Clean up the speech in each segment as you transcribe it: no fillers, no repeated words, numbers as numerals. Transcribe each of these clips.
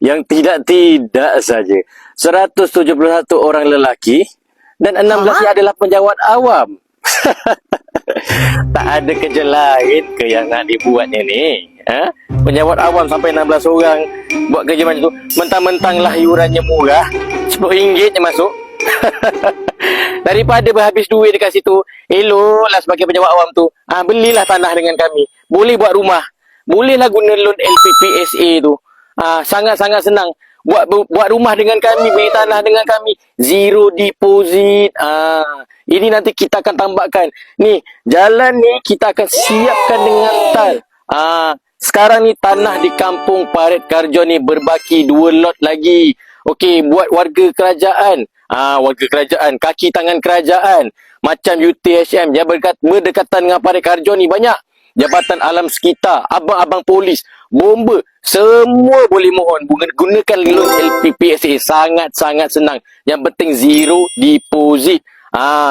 Yang tidak saja 171 orang lelaki dan 16 adalah penjawat awam. Tak ada kerja lain ke yang nak dibuatnya ni? Penjawat awam sampai 16 orang buat kerja macam tu. Mentang-mentang lah iurannya murah, RM10 je masuk. Daripada berhabis duit dekat situ, eloklah sebagai penjawat awam tu, belilah tanah dengan kami. Boleh buat rumah, bolehlah guna loan LPPSA tu. Sangat-sangat senang. Buat rumah dengan kami, beli tanah dengan kami, zero deposit. Ini nanti kita akan tambahkan. Ni, jalan ni kita akan siapkan dengan tal. Sekarang ni tanah di kampung Parit Karjo ni berbaki 2 lot lagi. Okey, buat warga kerajaan. Warga kerajaan, kaki tangan kerajaan. Macam UTHM yang berdekatan dengan Parit Karjo ni banyak. Jabatan Alam Sekitar, abang-abang polis, bomba, semua boleh mohon gunakan loan LPPSA. Sangat-sangat senang. Yang penting zero deposit.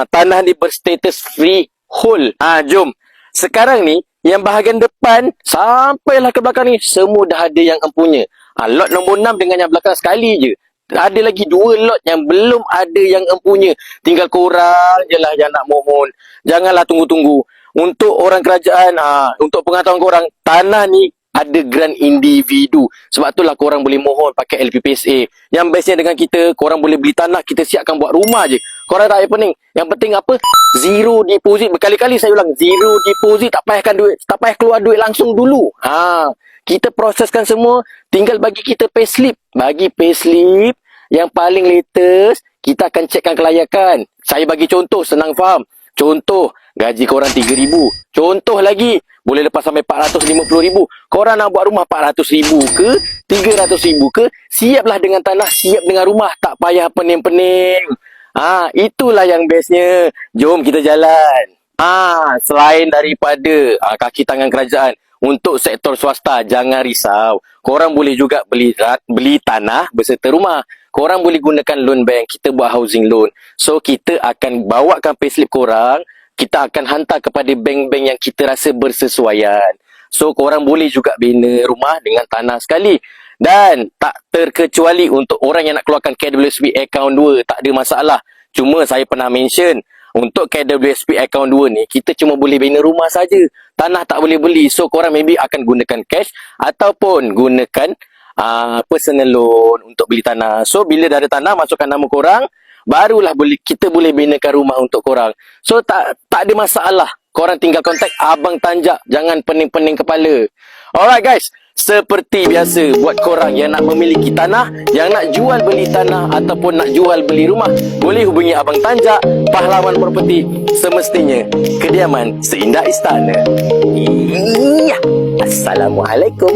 Tanah ni berstatus freehold. Jom. Sekarang ni yang bahagian depan sampailah ke belakang ni semua dah ada yang empunya. Lot nombor 6 dengan yang belakang sekali je. Ada lagi 2 lot yang belum ada yang empunya. Tinggal korang je lah yang nak mohon. Janganlah tunggu-tunggu. Untuk orang kerajaan, untuk pengetahuan korang, tanah ni ada grant individu. Sebab itulah korang boleh mohon pakai LPPSA. Yang bestnya dengan kita, korang boleh beli tanah, kita siapkan buat rumah je. Korang tak payah pening. Yang penting apa? Zero deposit. Berkali-kali saya ulang, zero deposit. Tak payahkan duit, tak payah keluar duit langsung dulu. Kita proseskan semua, tinggal bagi kita payslip. Bagi payslip yang paling latest, kita akan cekkan kelayakan. Saya bagi contoh, senang faham. Contoh, gaji korang RM3,000. Contoh lagi, boleh lepas sampai RM450,000. Korang nak buat rumah RM400,000 ke RM300,000 ke, siaplah dengan tanah, siap dengan rumah. Tak payah pening-pening. Itulah yang bestnya. Jom kita jalan. Selain daripada kaki tangan kerajaan, untuk sektor swasta, jangan risau. Korang boleh juga beli tanah beserta rumah. Korang boleh gunakan loan bank. Kita buat housing loan. So, kita akan bawakan payslip korang. Kita akan hantar kepada bank-bank yang kita rasa bersesuaian. So, korang boleh juga bina rumah dengan tanah sekali. Dan tak terkecuali untuk orang yang nak keluarkan KWSP account 2. Tak ada masalah. Cuma saya pernah mention, untuk KWSP account 2 ni, kita cuma boleh bina rumah saja. Tanah tak boleh beli. So, korang maybe akan gunakan cash ataupun gunakan personal loan untuk beli tanah. So, bila dah ada tanah, masukkan nama korang, barulah kita boleh binakan rumah untuk korang. So, tak ada masalah. Korang tinggal kontak Abang Tanjak. Jangan pening-pening kepala. Alright guys, seperti biasa, buat korang yang nak memiliki tanah, yang nak jual beli tanah ataupun nak jual beli rumah, boleh hubungi Abang Tanjak, pahlawan properti. Semestinya kediaman seindah istana. Assalamualaikum.